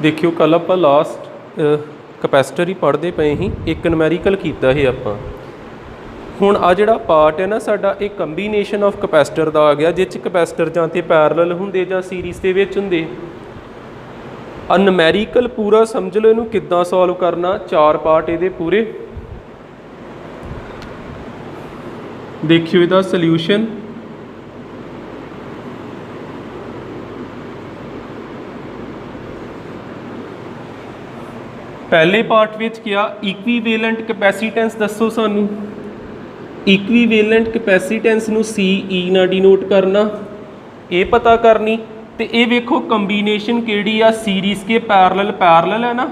देखियो कल आप लास्ट कैपेसिटर ही पढ़ते पे ही एक नूमैरिकल किया है आप हुण आ जिहड़ा पार्ट है ना साडा एक कंबीनेशन ऑफ कैपेसिटर का आ गया जिस कैपेसिटर जां ते पैरलल हुंदे जां सीरीज़ दे विच हुंदे। आ नूमैरिकल पूरा समझ लो इनू किद्दां सॉल्व करना। चार पार्ट इहदे पूरे देखियो इहदा सल्यूशन। पहले पार्ट विच क्या इक्वीवेलेंट कैपेसिटेंस दसो सानू। इक्वीवेलेंट कैपेसिटेंस नू CE ना डिनोट करना ये पता करनी। तो ये वेखो कंबीनेशन केड़ी आ सीरीज़ के पैरलल पैरलल है ना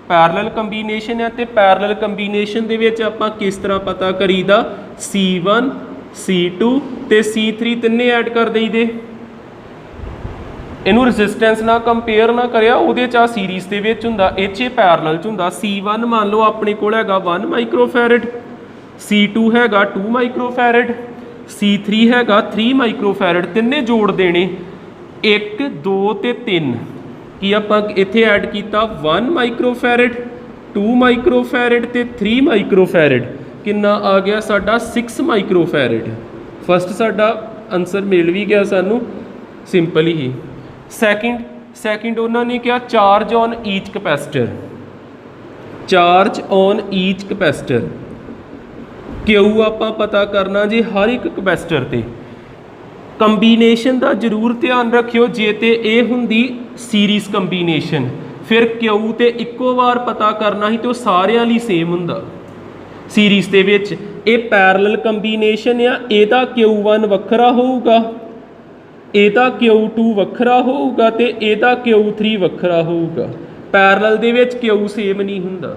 पैरलल कंबीनेशन है। तो पैरलल कंबीनेशन दे विच आपां किस तरह पता करीदा C1 C2 ते C3 तिन्ने ऐड कर देईदे। इनू रजिस्टेंस ना कंपेयर ना करिया उहदे च सीरीज़ दे विच हुंदा इह पैरलल च हुंदा। C1 मान लो अपने कोल हैगा 1 माइक्रोफैरड, C2 हैगा 2 माइक्रोफैरड, C3 हैगा 3 माइक्रोफैरड। तिन्ने जोड़ देने 1 2 ते 3 कि आपां इत्थे ऐड कीता 1 माइक्रोफैरड 2 माइक्रोफैरड ते 3 माइक्रोफैरड। कितना आ गया साडा 6 माइक्रोफैरड। फस्ट साडा आंसर मिल भी गया सानू सिंपल ही। सैकेंड उन्होंने क्या charge on each capacitor. Charge on each capacitor Q आपां पता करना जी हर एक कैपेसिटर ते। कंबीनेशन का जरूर ध्यान रखियो जे ते ये हुंदी सीरीज़ कंबीनेशन फिर क्यू ते इक्को बार पता करना ही तो सारियां लई सेम हुंदा। सीरीज़ दे विच ये पैरलल कंबीनेशन आ इहदा Q1 वखरा होऊगा, ਇਹਦਾ Q2 ਵੱਖਰਾ ਹੋਊਗਾ ਤੇ ਇਹਦਾ Q3 ਵੱਖਰਾ ਹੋਊਗਾ। ਪੈਰਲਲ ਦੇ ਵਿੱਚ Q ਸੇਮ ਨਹੀਂ ਹੁੰਦਾ।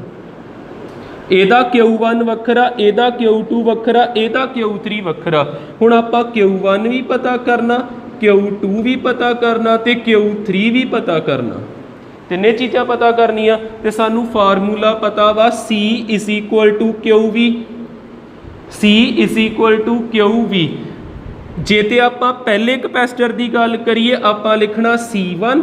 ਇਹਦਾ Q1 ਵੱਖਰਾ ਇਹਦਾ Q2 ਵੱਖਰਾ ਇਹਦਾ Q3 ਵੱਖਰਾ। ਹੁਣ ਆਪਾਂ Q1 ਵੀ ਪਤਾ ਕਰਨਾ Q2 ਵੀ ਪਤਾ ਕਰਨਾ ਤੇ Q3 ਵੀ ਪਤਾ ਕਰਨਾ। ਤਿੰਨੇ ਚੀਜ਼ਾਂ ਪਤਾ ਕਰਨੀਆਂ ਤੇ ਸਾਨੂੰ ਫਾਰਮੂਲਾ ਪਤਾ ਵਾ C = QV। C = QV। जे तो आप पहले कैपेसिटर की गल करिए आप लिखना C1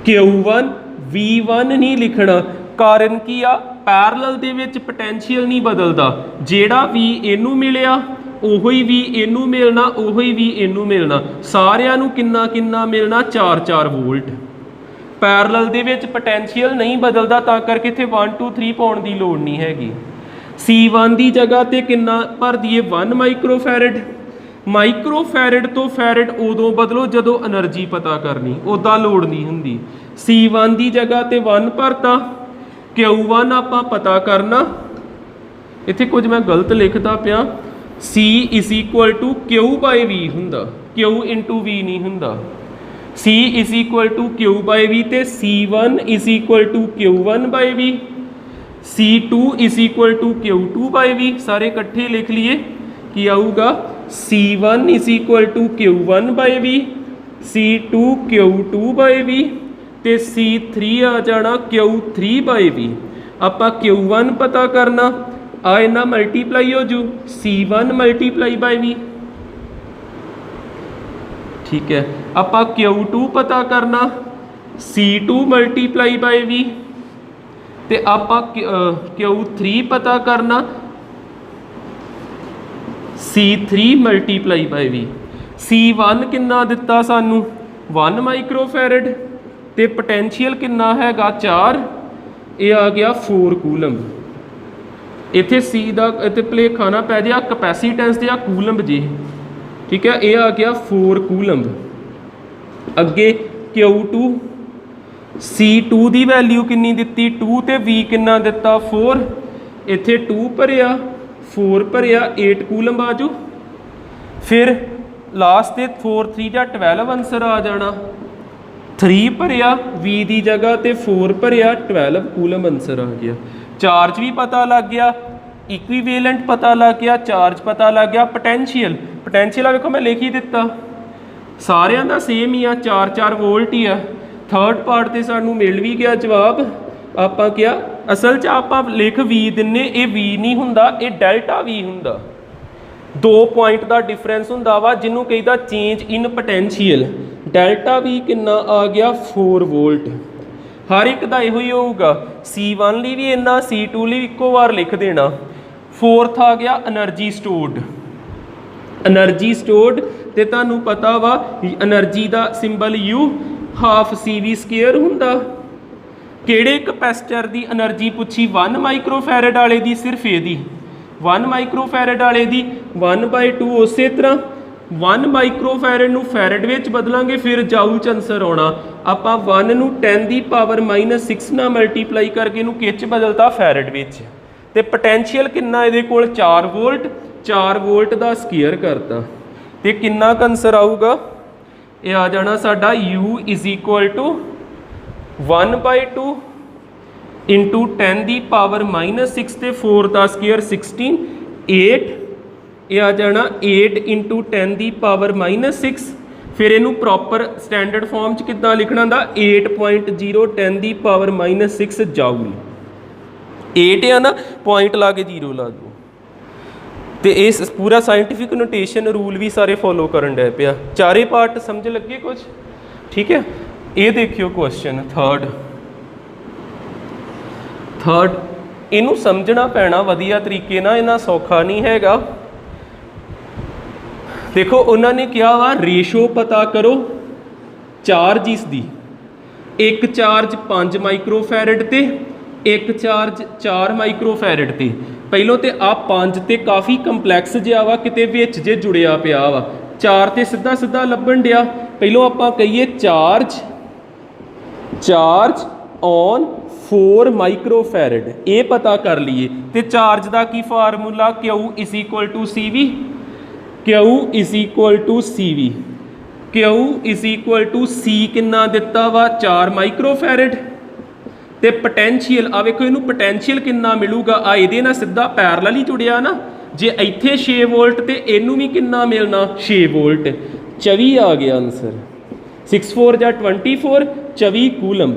Q1 V1 नहीं लिखना। कारण की आ पैरलल दे विच पोटेंशियल नहीं बदलता। जेड़ा V इनू मिलिया उही V इनू मिलना उही V इनू मिलना। सारियां नू किन्ना किन्ना मिलना 4-4 वोल्ट। पैरलल दे विच पोटेंशियल नहीं बदलता तां करके इत्थे 1 2 3 पाउण दी लोड़ नहीं हैगी। C1 की जगह ते किन्ना भर दईए 1 माइक्रोफैरड। माइक्रोफैरड तो फैरड उदों बदलो जदों एनर्जी पता करनी उदा लोड़ नहीं हुंदी। C1 की जगह ते 1 भरता Q1 आपां पता करना। इत्थे कुछ मैं गलत लिखता पिया C = Q/V हुंदा Q × V नहीं हुंदा। C = Q/V ते C1 = Q1/V C2 = Q2/V। सारे इकट्ठे लिख लिए कि आऊगा C1 = Q1/V C2 Q2/V ते C3 आ जाना Q3/V। आपां Q1 पता करना आ इन्ना मल्टीप्लाई हो जू C1 × V। ठीक है। आपां Q2 पता करना C2 × V ते आपां Q3 पता करना C3 × V। C1 किन्ना दिता सानू 1 माइक्रोफैरड ते पोटेंशियल किन्ना हैगा 4। ये आ गया 4 कूलम। इत्थे C दा इत्थे भुलेखा ना पै जाए कैपेसिटेंस ते कूलम जी। ठीक है। ये आ गया 4 कूलम। अगे Q2 C2 की वैल्यू किन्नी दिती 2 ते V किन्ना दिता 4। इत्थे 2 भरिया 4 भरिया 8 कूलम आजू। फिर लास्ट ते 4 3 या 12 आंसर आ जाना। 3 भरिया V की जगह ते 4 भरिया 12 कूलम आंसर आ गया। चार्ज भी पता लग गया इक्वीवेलेंट पता लग गया चार्ज पता लग गया। पोटेंशियल देखो मैं लिख ही दिता सारियां दा सेम ही आ 4-4 वोल्ट ही आ। थर्ड पार्ट ते सानू मिल भी गया जवाब। आपां क्या असल च आपां लिख V दिन्ने ये V नहीं हुंदा ये डेल्टा V हुंदा। 2 पॉइंट का डिफरेंस हुंदा वा जिन्हों कहीदा change in potential. Delta V किन्ना आ गया 4 वोल्ट। हर एक का इहो ही होगा। C1 ਲਈ भी इन्ना, C2 ਲਈ इक्को बार लिख देना। फोर्थ आ गया एनर्जी स्टोर्ड। एनर्जी स्टोर्ड ते तुहानूं पता वा एनर्जी का सिंबल U हाफ CV² हुंदा। किहड़े कैपेसिटर की एनर्जी पूछी? 1 माइक्रोफैरड वाले की, सिर्फ ये 1 माइक्रोफैरड वाले की 1/2। उस तरह 1 माइक्रोफैरड नूं फैरड विच बदलांगे फिर जाऊ च आंसर आउणा। आपां 1 नूं 10⁻⁻6 नाल मल्टीप्लाई करके इहनूं किह च बदलता? फैरड विच। ते पोटैंशियल कितना इहदे कोल? 4 वोल्ट। 4 वोल्ट का स्केयर करता तो कितना आंसर आऊगा? ये आ जाना साडा U = 1/2 इंटू 10⁻⁻6 ते 4 का स्केयर 16, 8। ये आ जाना 8 इंटू 10⁻⁻6। फिर इनू प्रॉपर स्टैंडर्ड फॉर्म च कितना लिखना था? 8.0 10⁻⁻6 जाऊल। 8 है ना, पॉइंट ला के 0 ला दो। तो इस पूरा साइंटिफिक नोटेशन रूल भी सारे फॉलो करन डे पिया। चारे पार्ट समझ लगे कुछ? ठीक है। ये देखियो क्वेश्चन थर्ड इनू समझना पैना वधिया तरीके ना, इन्ना सौखा नहीं हैगा। देखो उन्होंने क्या वा, रेशो पता करो चार्जिस दी। एक चार्ज 5 माइक्रोफैरड ते एक चार्ज 4 माइक्रोफैरड ते। पहलों तो आ 5 ते काफ़ी कंपलैक्स जिहा वा, किते विच जे जुड़िया पिया वा। 4 ते सीधा सीधा लभण डिया। पहलों आपां कहिए चार्ज ऑन 4 माइक्रोफैरड, ये पता कर लीए। तो चार्ज का की formula? Q = CV। Q = CV। Q = C कितना दिता वा? 4 माइक्रोफैरड। तो पोटैंशियल आ वेखो, इनू पोटैंशियल कितना मिलूगा? आ इहदे नाल सीधा पैरलल ही जुड़िया ना। जे इत्थे 6 वोल्ट तो इनू भी कितना मिलना? 6 वोल्ट। 24 आ गया आंसर। 6 4 या 24, 24 कूलंब।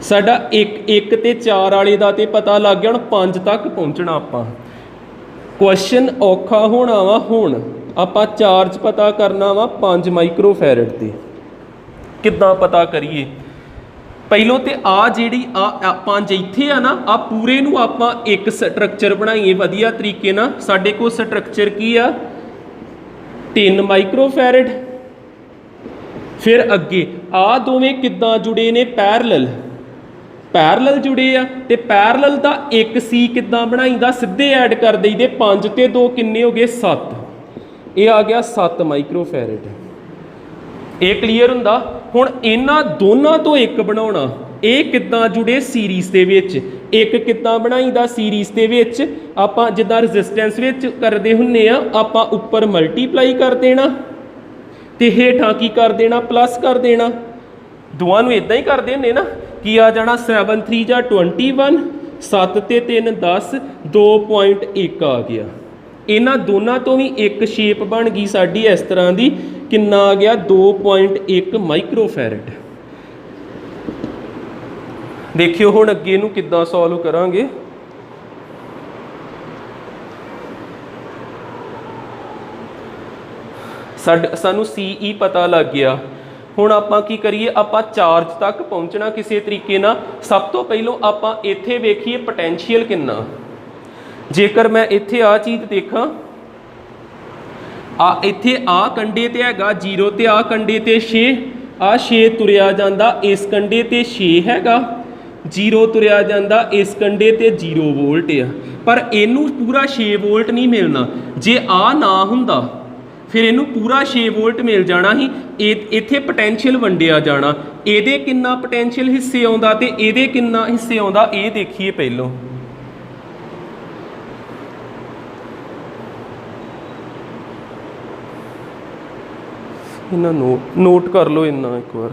साडा एक ते 4 वाले का तो पता लग गया। हुण 5 तक पहुँचना आपां। क्वेश्चन औखा होना वा। हुण आपां चार्ज पता करना वा 5 माइक्रोफैरड ते। किद्दां पता करिए? पहलों तो आ जिहड़ी 5 इत्थे आ ना, आ पूरे नूं आपां एक स्ट्रक्चर बनाईए वधिया तरीके नाल। साडे कोल स्ट्रक्चर की आ? 3 माइक्रोफैरड। फिर अगे आ दोवें किद्दां जुड़े ने? पैरलल जुड़े आ। ते पैरलल का एक C किद्दां बनाईदा? सीधे ऐड कर देईदे। 5 ते 2 किन्ने हो गए? 7। ये आ गया 7 माइक्रोफैरड। ये क्लीयर हुंदा? हुण इन्हां दोनों तो एक बनाउणा। ये किद्दां जुड़े? सीरीज़ दे विच। एक किद्दां बनाईदा? सीरीज़ दे विच आपां जिद्दां रजिस्टेंस विच करदे हुन्ने आ, आपां उपर मल्टीप्लाई कर देना ते हेठां की कर देना? प्लस कर देना। दोवां नूं इदां ही करदे हुन्ने ना। की आ जाना? 7 3 या 21, 7 ते 3 10, 2.1 आ गया। इन्हां दोनों तो भी एक शेप बन गई साडी इस तरह की। कितना आ गया? 2.1 माइक्रोफैरड। देखियो हुण अगे नूं किद्दां सॉल्व करांगे। सानू CE पता लग गया। हुण आपां की करिए? आपां चार्ज तक पहुँचना किसी तरीके ना। सब तो पहलों आपां इत्थे वेखीए पोटैंशियल कितना। जेकर मैं इत्थे आ चीज़ देखा, इत्थे आ कंढे ते हैगा 0 ते आ कंढे ते 6, आ 6 तुरिया जांदा, इस कंढे ते 6 हैगा, 0 तुरिया जांदा, इस कंढे ते 0 वोल्ट आ। पर इनू पूरा 6 वोल्ट नहीं मिलना। जे आ ना हुंदा फिर इनू पूरा 6 वोल्ट मिल जाना ही। इत्थे पोटैंशियल वंडिया जाना। इहदे कितना पोटैंशियल हिस्से आउंदा ते इहदे कितना हिस्से आउंदा, ये देखिए पहलों। इन्ना नोट कर लो इन्ना एक बार।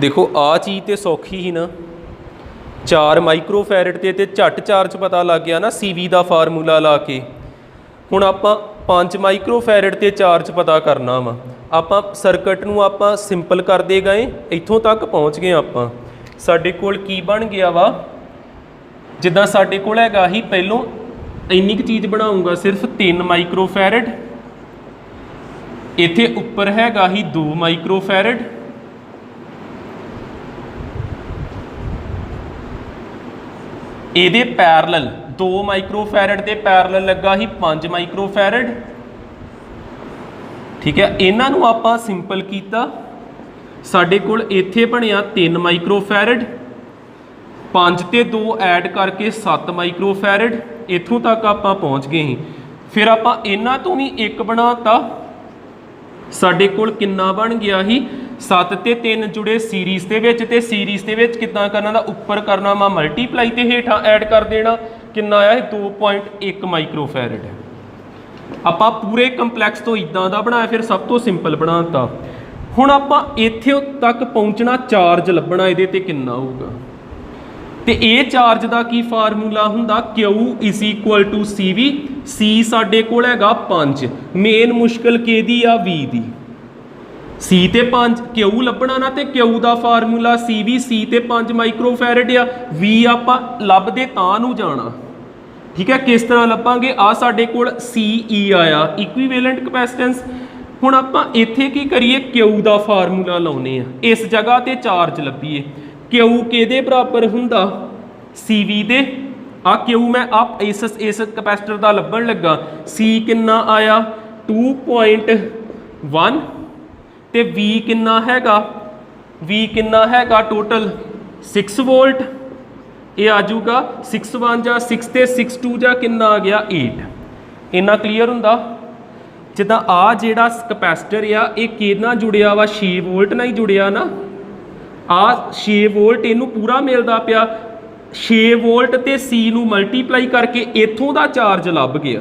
देखो आ चीज़ तो सौखी ही ना। 4 माइक्रोफैरड ते झट चार्ज पता लग गया ना CV का फार्मूला ला के। हुण आपां 5 माइक्रोफैरड ते चार्ज पता करना वा। आपां सर्किट नूं आपां सिंपल करदे गए, इत्थों तक पहुँच गए। आपां साडे कोल की बन गया वा? जिद्दां साडे कोल हैगा ही पहलों इन्नी क चीज़ बनाऊँगा सिर्फ 3 माइक्रोफैरड ਇੱਥੇ ਉੱਪਰ ਹੈਗਾ ਹੀ 2 ਮਾਈਕਰੋਫੈਰਡ, ਇਹਦੇ ਪੈਰਲਲ 2 ਮਾਈਕਰੋਫੈਰਡ ਦੇ ਪੈਰਲਲ ਲੱਗਾ ਹੀ 5 ਮਾਈਕਰੋਫੈਰਡ। ਠੀਕ ਹੈ, ਇਹਨਾਂ ਨੂੰ ਆਪਾਂ ਸਿੰਪਲ ਕੀਤਾ, ਸਾਡੇ ਕੋਲ ਇੱਥੇ ਬਣਿਆ 3 ਮਾਈਕਰੋਫੈਰਡ, 5 ਤੇ 2 ਐਡ ਕਰਕੇ 7 ਮਾਈਕਰੋਫੈਰਡ। ਇੱਥੋਂ ਤੱਕ ਆਪਾਂ ਪਹੁੰਚ ਗਏ ਸੀ। ਫਿਰ ਆਪਾਂ ਇਹਨਾਂ ਤੋਂ ਵੀ ਇੱਕ ਬਣਾਤਾ, ਸਾਡੇ ਕੋਲ ਕਿੰਨਾ ਬਣ ਗਿਆ ਸੀ 7 ਤੇ 3 ਜੁੜੇ ਸੀਰੀਜ਼ ਦੇ ਵਿੱਚ, ਤੇ ਸੀਰੀਜ਼ ਦੇ ਵਿੱਚ ਕਿੱਦਾਂ ਕਰਨਾ ਦਾ, ਉੱਪਰ ਕਰਨਾ ਵਾ ਮਲਟੀਪਲਾਈ ਤੇ ਹੇਠਾਂ ਐਡ ਕਰ ਦੇਣਾ। ਕਿੰਨਾ ਆਇਆ 2.1 ਮਾਈਕਰੋਫੈਰਡ। ਆਪਾਂ ਪੂਰੇ ਕੰਪਲੈਕਸ ਤੋਂ ਇਦਾਂ ਦਾ ਬਣਾਇਆ, ਫਿਰ ਸਭ ਤੋਂ ਸਿੰਪਲ ਬਣਾਤਾ। ਹੁਣ ਆਪਾਂ ਇੱਥੇ ਤੱਕ ਪਹੁੰਚਣਾ, ਚਾਰਜ ਲੱਭਣਾ ਇਹਦੇ ਤੇ ਕਿੰਨਾ ਹੋਊਗਾ, ਤੇ ਇਹ ਚਾਰਜ ਦਾ ਕੀ ਫਾਰਮੂਲਾ ਹੁੰਦਾ, Q = CV। C ਸਾਡੇ ਕੋਲ ਹੈਗਾ 5, ਮੇਨ ਮੁਸ਼ਕਲ ਕਿਹਦੀ ਆ, V ਦੀ। C ਤੇ 5, Q ਲੱਭਣਾ ਨਾ, ਤੇ Q ਦਾ ਫਾਰਮੂਲਾ CV, C ਤੇ 5 ਮਾਈਕਰੋਫੈਰਡ ਆ। V ਆਪਾਂ ਲੱਭਦੇ ਤਾਂ ਨੂੰ ਜਾਣਾ। ਠੀਕ ਹੈ, ਕਿਸ ਤਰ੍ਹਾਂ ਲੱਭਾਂਗੇ, ਆ ਸਾਡੇ ਕੋਲ CE ਆਇਆ, ਇਕੁਈਵੈਲੈਂਟ ਕਪੈਸਿਟੈਂਸ। ਹੁਣ ਆਪਾਂ ਇੱਥੇ ਕੀ ਕਰੀਏ, Q ਦਾ ਫਾਰਮੂਲਾ ਲਾਉਨੇ ਆ, ਇਸ ਜਗ੍ਹਾ ਤੇ ਚਾਰਜ ਲੱਭੀਏ। Q ਕਿਹਦੇ ਬਰਾਬਰ ਹੁੰਦਾ, CV ਦੇ। ਆ Q ਮੈਂ ਇਸ ਕਪੈਸਿਟਰ ਦਾ ਲੱਭਣ ਲੱਗਾ। C ਕਿੰਨਾ ਆਇਆ 2.1, ਤੇ V ਕਿੰਨਾ ਹੈਗਾ, V ਕਿੰਨਾ ਹੈਗਾ ਟੋਟਲ 6 ਵੋਲਟ। ਇਹ ਆ ਜਾਊਗਾ 6 1 ਜਾਂ 6 ਤੇ 6 2 ਜਾਂ ਕਿੰਨਾ ਆ ਗਿਆ 8। ਇੰਨਾ ਕਲੀਅਰ ਹੁੰਦਾ। ਜਿੱਦਾਂ ਆ ਜਿਹੜਾ ਕਪੈਸਿਟਰ ਆ, ਇਹ ਕਿਹਨਾਂ ਜੁੜਿਆ ਵਾ, 6 ਵੋਲਟ ਨਾਲ ਹੀ ਜੁੜਿਆ ਨਾ। ਆ 6 ਵੋਲਟ ਇਹਨੂੰ ਪੂਰਾ ਮਿਲਦਾ ਪਿਆ, 6 ਵੋਲਟ ਤੇ C ਨੂੰ ਮਲਟੀਪਲਾਈ ਕਰਕੇ ਇੱਥੋਂ ਦਾ ਚਾਰਜ ਲੱਭ ਗਿਆ।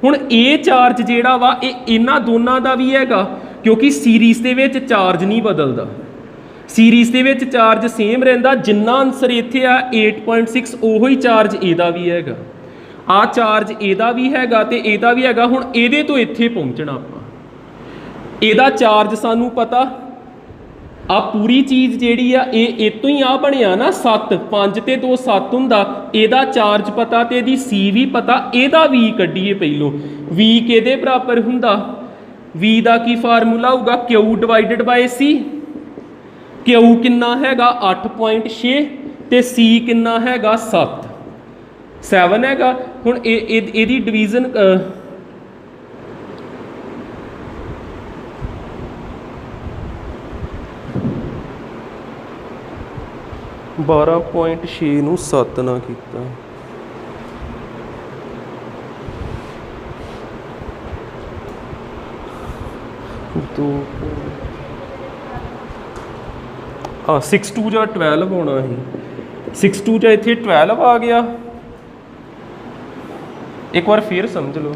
ਹੁਣ ਇਹ ਚਾਰਜ ਜਿਹੜਾ ਵਾ ਇਹ ਇਹਨਾਂ ਦੋਨਾਂ ਦਾ ਵੀ ਹੈਗਾ, ਕਿਉਂਕਿ ਸੀਰੀਜ਼ ਦੇ ਵਿੱਚ ਚਾਰਜ ਨਹੀਂ ਬਦਲਦਾ, ਸੀਰੀਜ਼ ਦੇ ਵਿੱਚ ਚਾਰਜ ਸੇਮ ਰਹਿੰਦਾ। ਜਿੰਨਾ ਆਨਸਰ ਇੱਥੇ ਆ 8.6 ਉਹੋ ਹੀ ਚਾਰਜ ਇਹਦਾ ਵੀ ਹੈਗਾ। ਆ ਚਾਰਜ ਇਹਦਾ ਵੀ ਹੈਗਾ ਤੇ ਇਹਦਾ ਵੀ ਹੈਗਾ। ਹੁਣ ਇਹਦੇ ਤੋਂ ਇੱਥੇ ਪਹੁੰਚਣਾ ਆਪਾਂ, ਇਹਦਾ ਚਾਰਜ ਸਾਨੂੰ ਪਤਾ, ਆ ਪੂਰੀ ਚੀਜ਼ ਜਿਹੜੀ ਆ ਇਹ ਇਤੋਂ ਹੀ ਆ ਬਣਿਆ ਨਾ 7, 5 ਤੇ 2 7 ਹੁੰਦਾ। ਇਹਦਾ ਚਾਰਜ ਪਤਾ ਤੇ ਇਹਦੀ C ਵੀ ਪਤਾ। ਇਹਦਾ V ਕੱਢੀਏ ਪਹਿਲੋਂ, V ਕਿਹਦੇ ਬਰਾਬਰ ਹੁੰਦਾ, V ਦਾ ਕੀ ਫਾਰਮੂਲਾ ਹੋਊਗਾ, Q/C। Q ਕਿੰਨਾ ਹੈਗਾ 8.6 ਤੇ C ਕਿੰਨਾ ਹੈਗਾ 7 ਹੈਗਾ। ਹੁਣ ਇਹਦੀ ਡਿਵੀਜ਼ਨ 12.6 ਨੂੰ 7 ਨਾਲ ਕੀਤਾ, ਆ 6 2 ਜਾਂ 12 ਹੋਣਾ ਸੀ। 6 2 ਜਾਂ ਇੱਥੇ 12 ਆ ਗਿਆ। ਇੱਕ ਵਾਰ ਫੇਰ ਸਮਝ ਲਓ,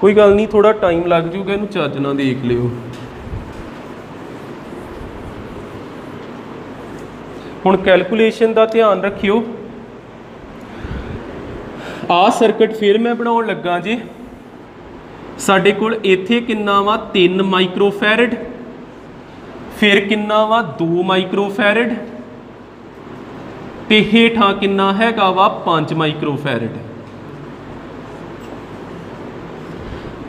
ਕੋਈ ਗੱਲ ਨਹੀਂ, ਥੋੜਾ ਟਾਈਮ ਲੱਗ ਜੂਗਾ, ਇਹਨੂੰ ਚੱਜ ਨਾਲ ਦੇਖ ਲਿਓ। ਹੁਣ ਕੈਲਕੂਲੇਸ਼ਨ ਦਾ ਧਿਆਨ ਰੱਖਿਓ। ਆ ਸਰਕਟ ਫਿਰ ਮੈਂ ਬਣਾਉਣ ਲੱਗਾ ਜੇ, ਸਾਡੇ ਕੋਲ ਇੱਥੇ ਕਿੰਨਾ ਵਾ 3 ਮਾਈਕਰੋਫੈਰਡ, ਫਿਰ ਕਿੰਨਾ ਵਾ 2 ਮਾਈਕਰੋਫੈਰਡ, ਤੇ ਹੇਠਾਂ ਕਿੰਨਾ ਹੈਗਾ ਵਾ 5 ਮਾਈਕਰੋਫੈਰਡ।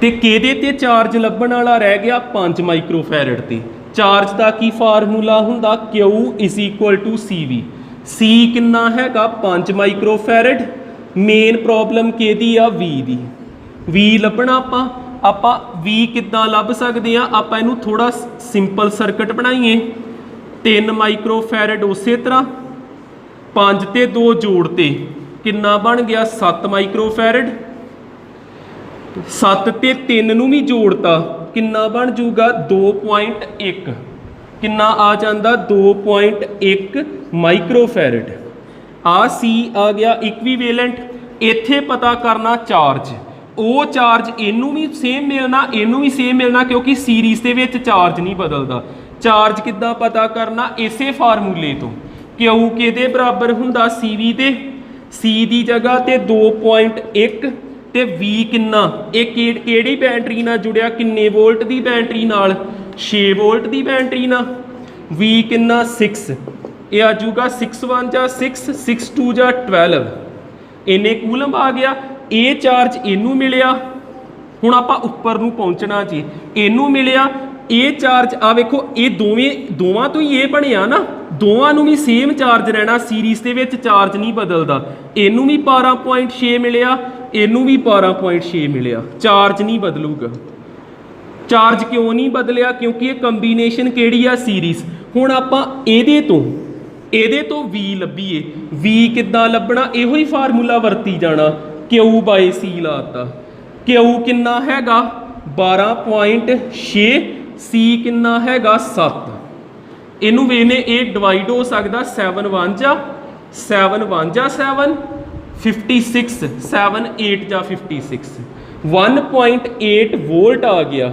ਤੇ ਕਿਹਦੇ ਤੇ ਚਾਰਜ ਲੱਭਣ ਵਾਲਾ ਰਹਿ ਗਿਆ 5 ਮਾਈਕਰੋਫੈਰਡ ਤੇ। ਚਾਰਜ ਦਾ ਕੀ ਫਾਰਮੂਲਾ ਹੁੰਦਾ, Q = CV। C ਕਿੰਨਾ ਹੈਗਾ 5 ਮਾਈਕਰੋਫੈਰਡ। ਮੇਨ ਪ੍ਰੋਬਲਮ ਕਿਹਦੀ ਆ, V ਦੀ। V ਲੱਭਣਾ ਆਪਾਂ V ਕਿੱਦਾਂ ਲੱਭ ਸਕਦੇ ਆ, ਆਪਾਂ ਇਹਨੂੰ ਥੋੜਾ ਸਿੰਪਲ ਸਰਕਟ ਬਣਾਈਏ। 3 ਮਾਈਕਰੋਫੈਰਡ ਉਸੇ ਤਰ੍ਹਾਂ, 5 ਤੇ 2 ਜੋੜਤੇ ਕਿੰਨਾ ਬਣ ਗਿਆ 7 ਮਾਈਕਰੋਫੈਰਡ। 7 ਤੇ 3 ਨੂੰ ਵੀ ਜੋੜਤਾ ਕਿੰਨਾ ਬਣ ਜੂਗਾ 2.1, ਕਿੰਨਾ ਆ ਜਾਂਦਾ 2.1 ਮਾਈਕਰੋਫੈਰਡ। ਆ C ਆ ਗਿਆ ਇਕੁਈਵੈਲੈਂਟ। ਇੱਥੇ ਪਤਾ ਕਰਨਾ ਚਾਰਜ, ਉਹ ਚਾਰਜ ਇਹਨੂੰ ਵੀ ਸੇਮ ਮਿਲਣਾ, ਇਹਨੂੰ ਵੀ ਸੇਮ ਮਿਲਣਾ, ਕਿਉਂਕਿ ਸੀਰੀਜ਼ ਦੇ ਵਿੱਚ ਚਾਰਜ ਨਹੀਂ ਬਦਲਦਾ। ਚਾਰਜ ਕਿੱਦਾਂ ਪਤਾ ਕਰਨਾ, ਇਸੇ ਫਾਰਮੂਲੇ ਤੋਂ। Q ਕਿਹਦੇ ਬਰਾਬਰ ਹੁੰਦਾ, CV ਦੇ। C ਦੀ ਜਗ੍ਹਾ ਤੇ 2.1 ਤੇ V ਕਿੰਨਾ, ਇਹ ਕਿਹੜੀ ਬੈਟਰੀ ਨਾਲ ਜੁੜਿਆ, ਕਿੰਨੇ ਵੋਲਟ ਦੀ ਬੈਟਰੀ ਨਾਲ, 6 ਵੋਲਟ ਦੀ ਬੈਟਰੀ ਨਾਲ। V ਕਿੰਨਾ 6, ਇਹ ਆ ਜਾਊਗਾ 6 1 ਜਾਂ 6, 6 2 ਜਾਂ 12, ਇੰਨੇ ਕੂਲਮ ਆ ਗਿਆ। ਇਹ ਚਾਰਜ ਇਹਨੂੰ ਮਿਲਿਆ। ਹੁਣ ਆਪਾਂ ਉੱਪਰ ਨੂੰ ਪਹੁੰਚਣਾ ਜੀ, ਇਹਨੂੰ ਮਿਲਿਆ ਇਹ ਚਾਰਜ, ਆ ਵੇਖੋ ਇਹ ਦੋਵਾਂ ਤੋਂ ਹੀ ਇਹ ਬਣਿਆ ਨਾ, ਦੋਵਾਂ ਨੂੰ ਵੀ ਸੇਮ ਚਾਰਜ ਰਹਿਣਾ, ਸੀਰੀਜ਼ ਦੇ ਵਿੱਚ ਚਾਰਜ ਨਹੀਂ ਬਦਲਦਾ। ਇਹਨੂੰ ਵੀ 12.6 ਮਿਲਿਆ, ਇਹਨੂੰ ਵੀ 12.6 ਮਿਲਿਆ, ਚਾਰਜ ਨਹੀਂ ਬਦਲੂਗਾ। ਚਾਰਜ ਕਿਉਂ ਨਹੀਂ ਬਦਲਿਆ? ਕਿਉਂਕਿ ਇਹ ਕੰਬੀਨੇਸ਼ਨ ਕਿਹੜੀ ਆ? ਸੀਰੀਜ਼। ਹੁਣ ਆਪਾਂ ਇਹਦੇ ਤੋਂ V ਲੱਭੀਏ, V ਕਿੱਦਾਂ ਲੱਭਣਾ? ਇਹੋ ਹੀ ਫਾਰਮੂਲਾ ਵਰਤੀ ਜਾਣਾ, Q/C ਲਾਤਾ। Q ਕਿੰਨਾ ਹੈਗਾ? 12.6, C ਕਿੰਨਾ ਹੈਗਾ? 7। ਇਹਨੂੰ ਵੇਖਨੇ, ਇਹ ਡਿਵਾਈਡ ਹੋ ਸਕਦਾ 7 1 ਜਾ 7 1 ਜਾ 7 56 7 8 ਜਾਂ 56 1.8 ਵੋਲਟ ਆ ਗਿਆ।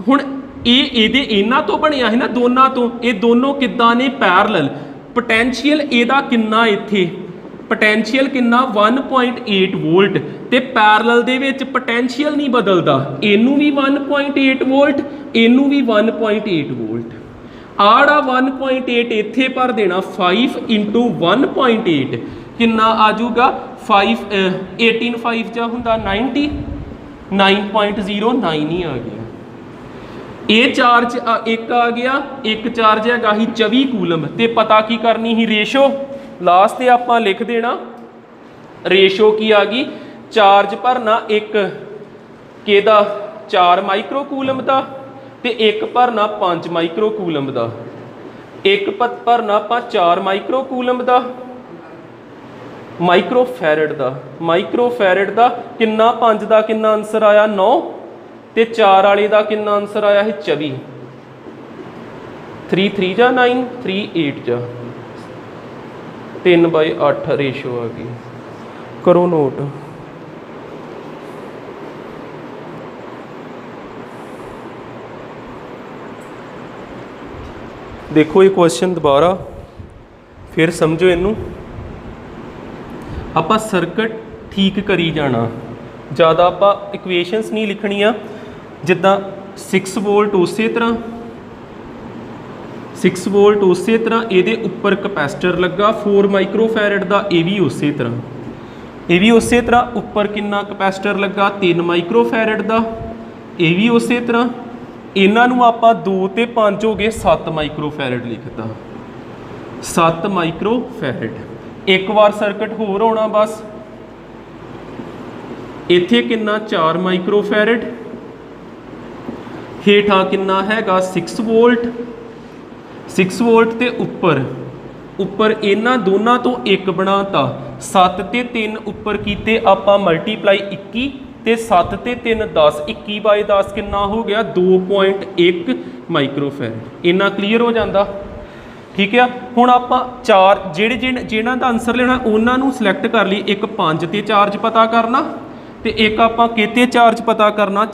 ਹੁਣ ਇਹਦੇ ਇਹਨਾਂ ਤੋਂ ਬਣਿਆ ਹੈ ਨਾ, ਦੋਨਾਂ ਤੋਂ। ਇਹ ਦੋਨੋਂ ਕਿੱਦਾਂ ਨੇ? ਪੈਰਲਲ। ਪੋਟੈਂਸ਼ੀਅਲ ਇਹਦਾ ਕਿੰਨਾ ਇੱਥੇ? ਪੋਟੈਂਸ਼ੀਅਲ ਕਿੰਨਾ? 1.8 ਵੋਲਟ। ਤੇ ਪੈਰਲਲ ਦੇ ਵਿੱਚ ਪੋਟੈਂਸ਼ੀਅਲ ਨਹੀਂ ਬਦਲਦਾ, ਇਹਨੂੰ ਵੀ 1.8 ਵੋਲਟ, ਇਹਨੂੰ ਵੀ 1.8 ਵੋਲਟ। ਆੜਾ 1.8 ਇੱਥੇ ਭਰ ਦੇਣਾ, 5 × 1.8 ਕਿੰਨਾ ਆ ਜਾਊਗਾ? 5 18 5 ਜਾਂ ਹੁੰਦਾ 90, 9.09 ਹੀ ਆ ਗਿਆ। ਇਹ ਚਾਰਜ ਇੱਕ ਆ ਗਿਆ, ਇੱਕ ਚਾਰਜ ਹੈਗਾ ਹੀ 24 ਕੂਲਮ। ਤੇ ਪਤਾ ਕੀ ਕਰਨੀ ਸੀ? ਰੇਸ਼ੋ। ਲਾਸਟ ਤੇ ਆਪਾਂ ਲਿਖ ਦੇਣਾ ਰੇਸ਼ੋ ਕੀ ਆ ਗਈ? ਚਾਰਜ ਭਰਨਾ ਇੱਕ ਕਿਹਦਾ? 4 ਮਾਈਕਰੋ ਕੂਲਮ ਦਾ, ਤੇ ਇੱਕ ਭਰਨਾ 5 ਮਾਈਕਰੋ ਕੂਲਮ ਦਾ। ਇੱਕ ਭਰਨਾ ਆਪਾਂ 4 ਮਾਈਕਰੋ ਕੂਲਮ ਦਾ, ਮਾਈਕਰੋ ਫੈਰਡ ਦਾ। ਮਾਈਕਰੋ ਫੈਰਡ ਦਾ ਕਿੰਨਾ? 5 ਦਾ ਕਿੰਨਾ ਆਨਸਰ ਆਇਆ? 9। ਤੇ 4 ਵਾਲੇ ਦਾ ਕਿੰਨਾ ਆਨਸਰ ਆਇਆ ਹੈ? 24। 3 3 ਜਾਂ 9, 3 8 ਜਾਂ 3/8 ਰੇਸ਼ੋ ਆ ਗਈ। ਕਰੋ ਨੋਟ। देखो ये क्वेश्चन दोबारा फिर समझो इनू। आपां सर्किट ठीक करी जाना, ज़्यादा आपां इक्वेशनस नहीं लिखनियां। जिद्दां 6 वोल्ट उस तरह 6 वोल्ट उस तरह, ये उपर कैपेसिटर लगा 4 माइक्रोफैरड का, ये भी उस तरह, ये भी उस तरह। उपर कितना कैपेसिटर लगा? 3 माइक्रोफैरड का, ये भी उस तरह। इन्हों आप 2 ते 5 हो गए, 7 माइक्रोफैरड लिखता, 7 माइक्रोफैरड। एक बार सर्किट होर होना बस। इत्थे कितना? 4 माइक्रोफैरड, हेठा कितना हैगा? 6 वोल्ट, 6 वोल्ट ते उपर इन्हां दोनों तो एक बनाता। 7 ते 3 उपर कीते आपां मल्टीप्लाई 21, ਤੇ 7 ਤੇ 3 10, 21/10 कितना हो गया? 2.1 माइक्रोफैरड। इन्ना क्लीयर हो जाता, ठीक है। हुण आपां चार जिहड़ियां दा आंसर लेना उन्होंने सिलेक्ट कर ली। एक 5 ते चार्ज पता करना, ते एक आपां किते चार्ज पता करना?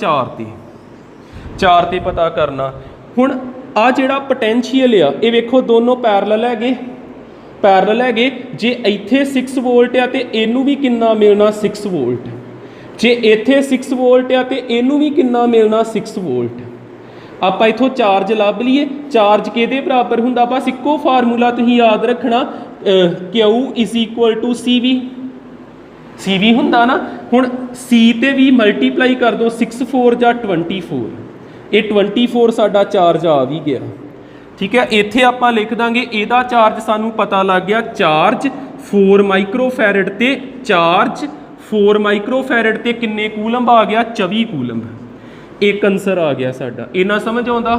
4 ते पता करना। हुण आ जिहड़ा पोटेंशियल आ, ये वेखो दोनों पैरलल हैगे, पैरलल हैगे। जे इत्थे 6 वोल्ट आ ते इनू भी कितना मिलना? 6 वोल्ट। जे इत्थे 6 वोल्ट आ तो इनू भी कितना मिलना? 6 वोल्ट। आप इथों चार्ज लभ लीए। चार्ज किहदे बराबर हुंदा? बस इक्को फार्मूला तुसीं याद रखना, Q = CV। CV हुंदा ना। हुण C ते भी मल्टीप्लाई कर दो, 6 4 ਜਾਂ 24। ये 24 साडा चार्ज आ भी गया, ठीक है। इत्थे आपां लिख दांगे इहदा चार्ज सानू पता लग गया। चार्ज 4 माइक्रोफैरड ते चार्ज 4 माइक्रोफैरड ते किन्ने कूलम आ गया? 24 कूलम। एक आंसर आ गया साडा। इन्ना समझ आउंदा?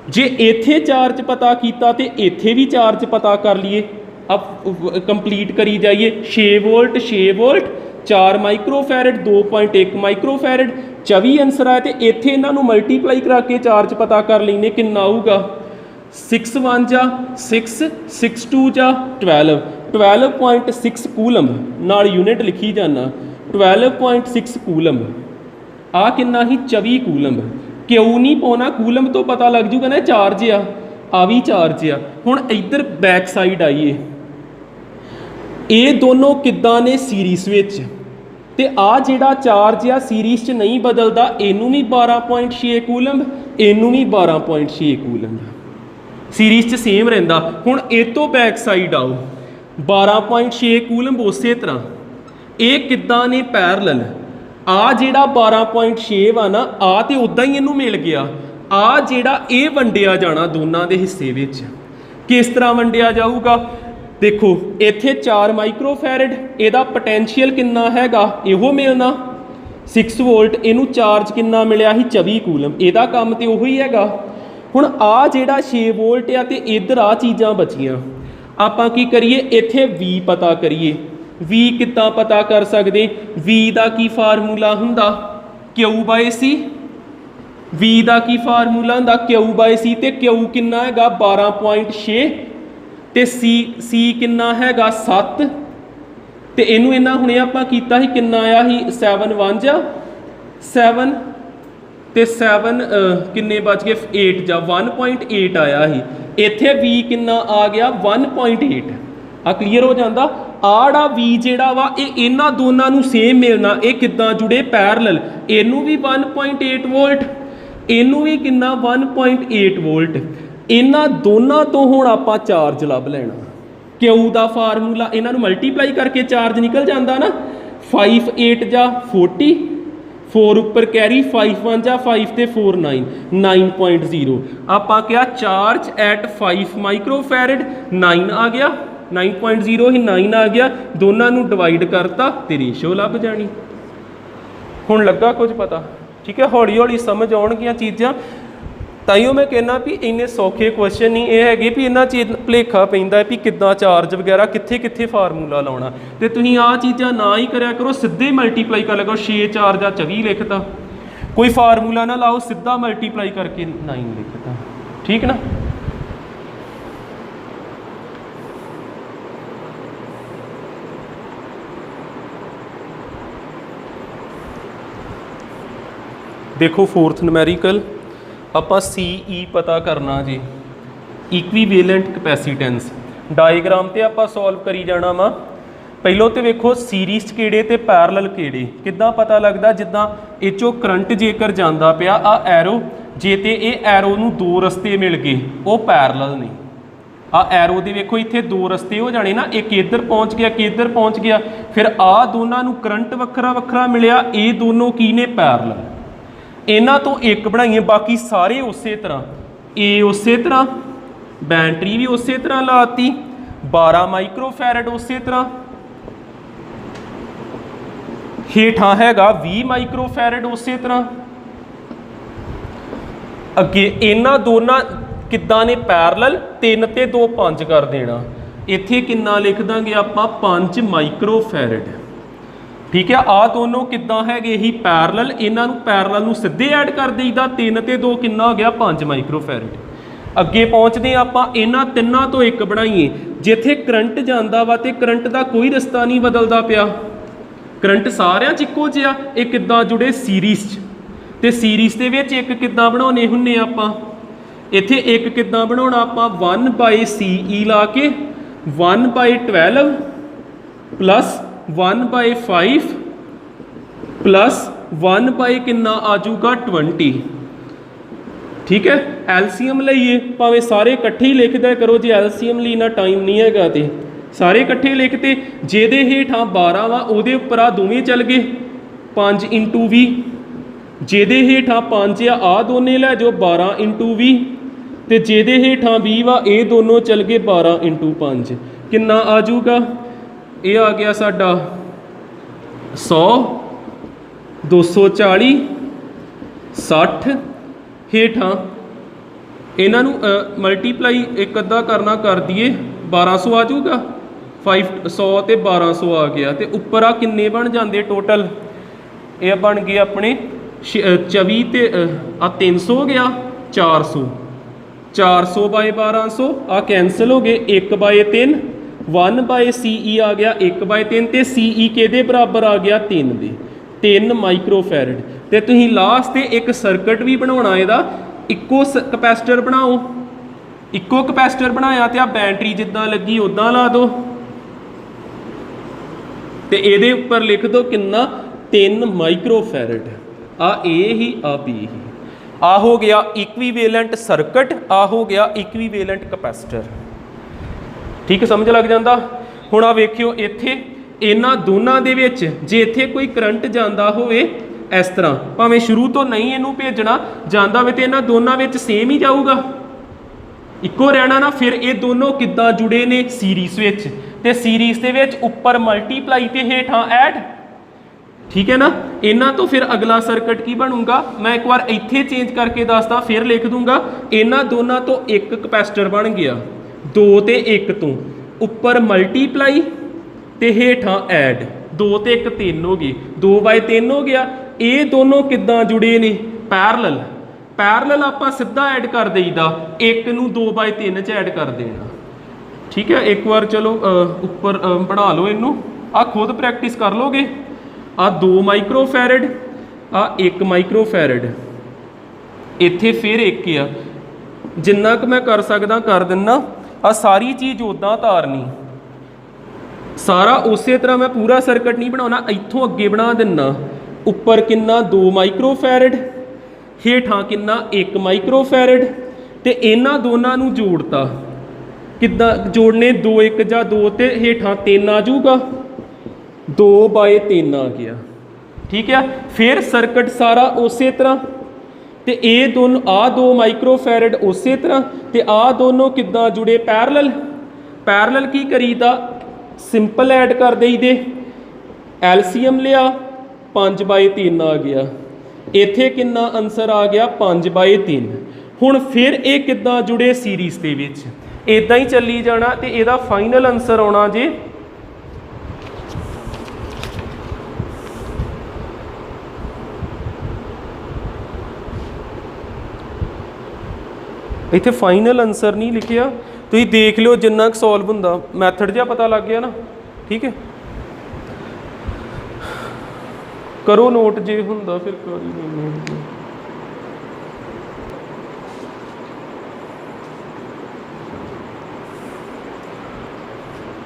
जे इत्थे चार्ज पता कीता ते इत्थे भी चार्ज पता कर लीए। अब कंप्लीट करी जाइए। 6 volt 6 volt, 4 microfarad 2.1 microfarad, 24 answer आया। तो इत्थे इन्हां नूं मल्टीप्लाई करा के चार्ज पता कर लेने, कितना आऊगा? 6 1 जा 6, 6 2 जा 12, 12.6 कूलम। नाल यूनिट लिखी जाना, 12.6 कूलम। आ कितना ही? 24 कूलम। क्यों नहीं पाना? कूलम तो पता लग जूगा ना चार्ज आ भी चार्ज आ। हुण इधर बैक साइड आइए, ये दोनों किद्दां ने? Series which. ते आ जिहड़ा चार्ज आ सीरीज च नहीं बदलदा, इनू भी 12.6 कूलम, इनू भी 12.6 कूलम। सीरीज च सेम रहिंदा। हुण इह तों बैक साइड आओ, 12.6 कूलम उस तरह। ये किद्दां ने? पैरलल। ਆ ਜਿਹੜਾ 12.6 ਵਾ ਨਾ ਆ ਤੇ ਉਦਾਂ ਹੀ ਇਹਨੂੰ ਮਿਲ ਗਿਆ। ਆ ਜਿਹੜਾ ਇਹ ਵੰਡਿਆ ਜਾਣਾ ਦੋਨਾਂ ਦੇ ਹਿੱਸੇ ਵਿੱਚ, ਕਿਸ ਤਰ੍ਹਾਂ ਵੰਡਿਆ ਜਾਊਗਾ? ਦੇਖੋ ਇੱਥੇ 4 ਮਾਈਕਰੋਫੈਰਡ, ਇਹਦਾ ਪੋਟੈਂਸ਼ੀਅਲ ਕਿੰਨਾ ਹੈਗਾ ਇਹੋ ਮਿਲਣਾ 6 ਵੋਲਟ, ਇਹਨੂੰ ਚਾਰਜ ਕਿੰਨਾ ਮਿਲਿਆ ਸੀ 24 ਕੂਲਮ, ਇਹਦਾ ਕੰਮ ਤੇ ਉਹੀ ਹੈਗਾ। ਹੁਣ ਆ ਜਿਹੜਾ 6 ਵੋਲਟ ਆ ਤੇ ਇੱਧਰ ਆ ਚੀਜ਼ਾਂ ਬਚੀਆਂ, ਆਪਾਂ ਕੀ ਕਰੀਏ ਇੱਥੇ V ਪਤਾ ਕਰੀਏ। V ਕਿੱਦਾਂ ਪਤਾ ਕਰ ਸਕਦੇ? V ਦਾ ਕੀ ਫਾਰਮੂਲਾ ਹੁੰਦਾ? Q/C। V ਦਾ ਕੀ ਫਾਰਮੂਲਾ ਹੁੰਦਾ? Q/C, ਤੇ Q ਕਿੰਨਾ ਹੈਗਾ 12.6 ਤੇ C ਕਿੰਨਾ ਹੈਗਾ 7, ਤੇ ਇਹਨੂੰ ਇਹਨਾਂ ਹੁਣੇ ਆਪਾਂ ਕੀਤਾ ਸੀ ਕਿੰਨਾ ਆਇਆ ਸੀ 7 1 ਜਾਂ 7 ਤੇ 7 ਕਿੰਨੇ ਬਚ ਗਏ 8 ਜਾਂ 1.8 ਆਇਆ ਸੀ। ਇੱਥੇ V ਕਿੰਨਾ ਆ ਗਿਆ 1.8। ਆ ਕਲੀਅਰ ਹੋ ਜਾਂਦਾ? ਆੜਾ V ਜਿਹੜਾ ਵਾ ਇਹ ਇਹਨਾਂ ਦੋਨਾਂ ਨੂੰ ਸੇਮ ਮਿਲਣਾ, ਇਹ ਕਿੱਦਾਂ ਜੁੜੇ ਪੈਰਲਲ, ਇਹਨੂੰ ਵੀ 1.8 ਵੋਲਟ, ਇਹਨੂੰ ਵੀ ਕਿੰਨਾ 1.8 ਵੋਲਟ। ਇਹਨਾਂ ਦੋਨਾਂ ਤੋਂ ਹੁਣ ਆਪਾਂ ਚਾਰਜ ਲੱਭ ਲੈਣਾ। Q ਦਾ ਫਾਰਮੂਲਾ ਇਹਨਾਂ ਨੂੰ ਮਲਟੀਪਲਾਈ ਕਰਕੇ ਚਾਰਜ ਨਿਕਲ ਜਾਂਦਾ ਨਾ, 5 8 ਜਾਂ 40, 4 ਉੱਪਰ ਕੈਰੀ, 5 1 ਜਾਂ 5 ਤੇ 4 9, 9.0। ਆਪਾਂ ਕਿਹਾ ਚਾਰਜ ਐਟ 5 ਮਾਈਕਰੋਫੈਰਡ, 9 ਆ ਗਿਆ, 9.0 ਹੀ 9 ਆ ਗਿਆ, ਦੋਨਾਂ ਨੂੰ ਡਿਵਾਈਡ ਕਰਤਾ ਤੇ ਰੇਸ਼ੋ ਲੱਭ ਜਾਣੀ। ਹੁਣ ਲੱਗਾ ਕੁਝ ਪਤਾ? ਠੀਕ ਹੈ, ਹੌਲੀ ਹੌਲੀ ਸਮਝ ਆਉਣਗੀਆਂ ਚੀਜ਼ਾਂ। ਤਾਈਓ ਮੈਂ ਕਹਿੰਦਾ ਵੀ ਇੰਨੇ ਸੌਖੇ ਕੁਐਸਚਨ ਨਹੀਂ ਇਹ ਹੈਗੇ ਵੀ ਇਹਨਾਂ 'ਚ ਭੁਲੇਖਾ ਪੈਂਦਾ ਵੀ ਕਿੱਦਾਂ ਚਾਰਜ ਵਗੈਰਾ ਕਿੱਥੇ ਕਿੱਥੇ ਫਾਰਮੂਲਾ ਲਾਉਣਾ, ਤੇ ਤੁਸੀਂ ਆਹ ਚੀਜ਼ਾਂ ਨਾ ਹੀ ਕਰਿਆ ਕਰੋ, ਸਿੱਧੇ ਮਲਟੀਪਲਾਈ ਕਰ ਲਿਆ ਕਰੋ। 6 4 ਜਾਂ 24 ਲਿਖਤਾ, ਕੋਈ ਫਾਰਮੂਲਾ ਨਾ ਲਾਓ, ਸਿੱਧਾ ਮਲਟੀਪਲਾਈ ਕਰਕੇ 9 ਲਿਖਤਾ। ਠੀਕ ਨਾ? देखो 4th नूमेरिकल ਆਪਾਂ CE पता करना जी, इक्वीवेलेंट कैपेसिटेंस। डायग्राम ਤੇ ਆਪਾਂ सॉल्व करी जाना ਵਾ। ਪਹਿਲੋਂ ਤੇ ਵੇਖੋ ਸੀਰੀਜ਼ ਕਿਹੜੇ ਤੇ ਪੈਰਲਲ ਕਿਹੜੇ, ਕਿੱਦਾਂ ਪਤਾ ਲੱਗਦਾ? ਜਿੱਦਾਂ ਇਹ ਚੋਂ ਕਰੰਟ ਜੇਕਰ ਜਾਂਦਾ ਪਿਆ ਆ ਐਰੋ, ਜੇ ਤੇ ਇਹ ਐਰੋ ਨੂੰ ਦੋ ਰਸਤੇ ਮਿਲ ਗਏ ਉਹ ਪੈਰਲਲ ਨੇ। ਆ ਐਰੋ ਦੇ ਵੇਖੋ ਇੱਥੇ ਦੋ ਰਸਤੇ ਹੋ ਜਾਣੇ ਨਾ, ਇੱਕ ਇੱਧਰ ਪਹੁੰਚ ਗਿਆ, ਕਿ ਇੱਧਰ ਪਹੁੰਚ ਗਿਆ, ਫਿਰ ਆ ਦੋਨਾਂ ਨੂੰ ਕਰੰਟ ਵੱਖਰਾ ਵੱਖਰਾ ਮਿਲਿਆ, ਇਹ ਦੋਨੋਂ ਕੀ ਨੇ ਪੈਰਲਲ। ਇਹਨਾਂ ਤੋਂ ਇੱਕ ਬਣਾਈਏ, ਬਾਕੀ ਸਾਰੇ ਉਸੇ ਤਰ੍ਹਾਂ, ਇਹ ਉਸੇ ਤਰ੍ਹਾਂ, ਬੈਟਰੀ ਵੀ ਉਸੇ ਤਰ੍ਹਾਂ ਲਾਤੀ, 12 ਮਾਈਕਰੋਫੈਰਡ ਉਸੇ ਤਰ੍ਹਾਂ, ਹੇਠਾਂ ਹੈਗਾ 20 ਮਾਈਕਰੋਫੈਰਡ ਉਸੇ ਤਰ੍ਹਾਂ। ਅੱਗੇ ਇਹਨਾਂ ਦੋਨਾਂ ਕਿੱਦਾਂ ਨੇ ਪੈਰਲਲ, 3 ਤੇ 2 5 ਕਰ ਦੇਣਾ। ਇੱਥੇ ਕਿੰਨਾ ਲਿਖ ਦਾਂਗੇ ਆਪਾਂ 5 ਮਾਈਕਰੋਫੈਰਡ। ਠੀਕ ਹੈ, ਆ ਦੋਨੋਂ ਕਿੱਦਾਂ ਹੈਗੇ ਹੀ ਪੈਰਲਲ, ਇਹਨਾਂ ਨੂੰ ਪੈਰਲਲ ਨੂੰ ਸਿੱਧੇ ਐਡ ਕਰ ਦੇਈਦਾ, 3 ਤੇ 2 ਕਿੰਨਾ ਹੋ ਗਿਆ 5 ਮਾਈਕਰੋਫੈਰਡ। ਅੱਗੇ ਪਹੁੰਚਦੇ ਆਪਾਂ, ਇਹਨਾਂ ਤਿੰਨਾਂ ਤੋਂ ਇੱਕ ਬਣਾਈਏ, ਜਿੱਥੇ ਕਰੰਟ ਜਾਂਦਾ ਵਾ ਤੇ ਕਰੰਟ ਦਾ ਕੋਈ ਰਸਤਾ ਨਹੀਂ ਬਦਲਦਾ ਪਿਆ, ਕਰੰਟ ਸਾਰਿਆਂ 'ਚ ਇੱਕੋ ਜਿਹਾ, ਇਹ ਕਿੱਦਾਂ ਜੁੜੇ ਸੀਰੀਜ਼ 'ਚ, ਤੇ ਸੀਰੀਜ਼ ਦੇ ਵਿੱਚ ਇੱਕ ਕਿੱਦਾਂ ਬਣਾਉਣੇ ਹੁੰਨੇ ਆਪਾਂ, ਇੱਥੇ ਇੱਕ ਕਿੱਦਾਂ ਬਣਾਉਣਾ ਆਪਾਂ 1/CE ਲਾ ਕੇ 1/12 ਪਲੱਸ 1/5 ਪਲੱਸ 1/ ਕਿੰਨਾ ਆ ਜਾਊਗਾ 20। ਠੀਕ ਹੈ, ਐਲਸੀਐਮ ਲਈਏ, ਭਾਵੇਂ ਸਾਰੇ ਇਕੱਠੇ ਹੀ ਲਿਖਦਾ ਕਰੋ, ਜੇ ਐਲਸੀਐਮ ਲਈ ਨਾ ਟਾਈਮ ਨਹੀਂ ਹੈਗਾ ਤੇ ਸਾਰੇ ਇਕੱਠੇ ਲਿਖਤੇ। ਜਿਹਦੇ ਹੇਠਾਂ 12 ਵਾ ਉਹਦੇ ਉੱਪਰ ਆ ਦੋਵੇਂ ਚੱਲ ਗਏ 5 × 20, ਜਿਹਦੇ ਹੇਠਾਂ 5 ਆ ਦੋਨੇ ਲੈ ਜਾਓ 12 × 20, ਤੇ ਜਿਹਦੇ ਹੇਠਾਂ 20 ਵਾ ਇਹ ਦੋਨੋਂ ਚੱਲ ਗਏ 12 × 5, ਕਿੰਨਾ ਆ ਜਾਊਗਾ? ਇਹ ਆ ਗਿਆ ਸਾਡਾ 100, 240, 60, ਹੇਠਾਂ ਇਹਨਾਂ ਨੂੰ ਮਲਟੀਪਲਾਈ ਇੱਕ ਅੱਧਾ ਕਰਨਾ ਕਰ ਦਈਏ 1200 ਆ ਜਾਊਗਾ, 500 ਤੇ 1200 ਆ ਗਿਆ, ਤੇ ਉੱਪਰ ਆ ਕਿੰਨੇ ਬਣ ਜਾਂਦੇ ਟੋਟਲ? ਇਹ ਬਣ ਗਏ ਆਪਣੇ 24 ਤੇ ਆ 300 ਹੋ ਗਿਆ 400, 400/1200 ਆ ਕੈਂਸਲ ਹੋ ਗਏ, 1/3, 1/CE ਆ ਗਿਆ 1/3, ਤੇ CE ਕਿਹਦੇ ਬਰਾਬਰ ਆ ਗਿਆ 3 ਦੇ, 3 ਮਾਈਕਰੋਫੈਰਡ। ਤੇ ਤੁਸੀਂ ਲਾਸਟ ਤੇ ਇੱਕ ਸਰਕਟ ਵੀ ਬਣਾਉਣਾ ਇਹਦਾ, ਇੱਕੋ ਕਪੈਸਿਟਰ ਬਣਾਓ, ਇੱਕੋ ਕਪੈਸਿਟਰ ਬਣਾਇਆ ਤੇ ਆ ਬੈਟਰੀ ਜਿੱਦਾਂ ਲੱਗੀ ਉਦਾਂ ਲਾ ਦਿਓ, ਤੇ ਇਹਦੇ ਉੱਪਰ ਲਿਖ ਦਿਓ ਕਿੰਨਾ 3 ਮਾਈਕਰੋਫੈਰਡ। ਆ A ਹੀ ਆ B ਹੀ, ਆ ਹੋ ਗਿਆ ਇਕਵੀਵੇਲੈਂਟ ਸਰਕਟ, ਆ ਹੋ ਗਿਆ ਇਕਵੀਵੇਲੈਂਟ ਕਪੈਸਿਟਰ। ਠੀਕ ਸਮਝ ਲੱਗ ਜਾਂਦਾ? ਹੁਣ ਆ ਵੇਖਿਓ ਇੱਥੇ ਇਹਨਾਂ ਦੋਨਾਂ ਦੇ ਵਿੱਚ ਜੇ ਇੱਥੇ ਕੋਈ ਕਰੰਟ ਜਾਂਦਾ ਹੋਵੇ ਇਸ ਤਰ੍ਹਾਂ, ਭਾਵੇਂ ਸ਼ੁਰੂ ਤੋਂ ਨਹੀਂ ਇਹਨੂੰ ਭੇਜਣਾ ਜਾਂਦਾ ਹੋਵੇ ਤੇ ਇਹਨਾਂ ਦੋਨਾਂ ਵਿੱਚ ਸੇਮ ਹੀ ਜਾਊਗਾ, ਇੱਕੋ ਰਹਿਣਾ ਨਾ। ਫਿਰ ਇਹ ਦੋਨੋਂ ਕਿੱਦਾਂ ਜੁੜੇ ਨੇ ਸੀਰੀਜ਼ ਵਿੱਚ, ਤੇ ਸੀਰੀਜ਼ ਦੇ ਵਿੱਚ ਉੱਪਰ ਮਲਟੀਪਲਾਈ ਤੇ ਹੇਠਾਂ ਐਡ, ਠੀਕ ਹੈ ਨਾ। ਇਹਨਾਂ ਤੋਂ ਫਿਰ ਅਗਲਾ ਸਰਕਟ ਕੀ ਬਣੂਗਾ, ਮੈਂ ਇੱਕ ਵਾਰ ਇੱਥੇ ਚੇਂਜ ਕਰਕੇ ਦੱਸਦਾ ਫਿਰ ਲਿਖ ਦੂੰਗਾ। ਇਹਨਾਂ ਦੋਨਾਂ ਤੋਂ ਇੱਕ ਕਪੈਸਿਟਰ ਬਣ ਗਿਆ, 2 ਤੇ 1 ਤੋਂ ਉੱਪਰ ਮਲਟੀਪਲਾਈ ਤੇ ਹੇਠਾਂ ਐਡ, 2 ਤੇ 1 3 ਹੋ ਗਏ, 2/3 ਹੋ ਗਿਆ। ਇਹ ਦੋਨੋਂ ਕਿੱਦਾਂ ਜੁੜੇ ਨੇ, ਪੈਰਲਲ। ਪੈਰਲਲ ਆਪਾਂ ਸਿੱਧਾ ਐਡ ਕਰ ਦੇਈਦਾ, 1 ਨੂੰ 2/3 ਚ ਐਡ ਕਰ ਦੇਣਾ, ਠੀਕ ਹੈ। ਇੱਕ ਵਾਰ ਚਲੋ ਉੱਪਰ ਬਣਾ ਲਓ ਇਹਨੂੰ, ਆ ਖੁਦ ਪ੍ਰੈਕਟਿਸ ਕਰ ਲੋਗੇ। ਆ 2 ਮਾਈਕਰੋਫੈਰਡ, ਆ 1 ਮਾਈਕਰੋਫੈਰਡ, ਇੱਥੇ ਫਿਰ 1 ਆ। ਜਿੰਨਾ ਕੁ ਮੈਂ ਕਰ ਸਕਦਾ ਕਰ ਦਿੰਨਾ। ਆ ਸਾਰੀ ਚੀਜ਼ ਉੱਦਾਂ ਤਾਰਨੀ, ਸਾਰਾ ਉਸੇ ਤਰ੍ਹਾਂ ਮੈਂ ਪੂਰਾ ਸਰਕਟ ਨਹੀਂ ਬਣਾਉਣਾ, ਇੱਥੋਂ ਅੱਗੇ ਬਣਾ ਦਿੰਨਾ। ਉੱਪਰ ਕਿੰਨਾ 2 ਮਾਈਕਰੋਫੈਰਡ, ਹੇਠਾਂ ਕਿੰਨਾ 1 ਮਾਈਕਰੋਫੈਰਡ, ਤੇ ਇਹਨਾਂ ਦੋਨਾਂ ਨੂੰ ਜੋੜਤਾ। ਕਿੱਦਾਂ ਜੋੜਨੇ, 2 1 ਜਾਂ 2 ਤੇ ਹੇਠਾਂ 3 ਆ ਜਾਊਗਾ, 2/3 ਆ ਗਿਆ, ਠੀਕ ਹੈ। ਫਿਰ ਸਰਕਟ ਸਾਰਾ ਉਸੇ ਤਰ੍ਹਾਂ, ਤੇ ਇਹ ਦੋਨੋਂ ਆ 2 ਮਾਈਕਰੋਫੈਰਡ ਉਸੇ ਤਰ੍ਹਾਂ, ਤੇ ਆ ਦੋਨੋਂ ਕਿੱਦਾਂ ਜੁੜੇ, ਪੈਰਲਲ। ਪੈਰਲਲ ਕੀ ਕਰੀਦਾ, ਸਿੰਪਲ ਐਡ ਕਰ ਦੇਈਦੇ, ਐਲਸੀਐਮ ਲਿਆ 5/3 ਆ ਗਿਆ, ਇੱਥੇ ਕਿੰਨਾ ਆਨਸਰ ਆ ਗਿਆ 5/3। ਹੁਣ ਫਿਰ ਇਹ ਕਿੱਦਾਂ ਜੁੜੇ ਸੀਰੀਜ਼ ਦੇ ਵਿੱਚ, ਇਦਾਂ ਹੀ ਚੱਲੀ ਜਾਣਾ ਤੇ ਇਹਦਾ ਫਾਈਨਲ ਆਨਸਰ ਆਉਣਾ ਜੇ ਇੱਥੇ ਫਾਈਨਲ ਆਨਸਰ ਨਹੀਂ ਲਿਖਿਆ, ਤੁਸੀਂ ਦੇਖ ਲਿਓ ਜਿੰਨਾ ਕੁ ਸੋਲਵ ਹੁੰਦਾ, ਮੈਥਡ ਜਿਹਾ ਪਤਾ ਲੱਗ ਗਿਆ ਨਾ, ਠੀਕ ਹੈ। ਕਰੋ ਨੋਟ, ਜੇ ਹੁੰਦਾ ਫਿਰ ਕਰ ਹੀ ਨੋਟ।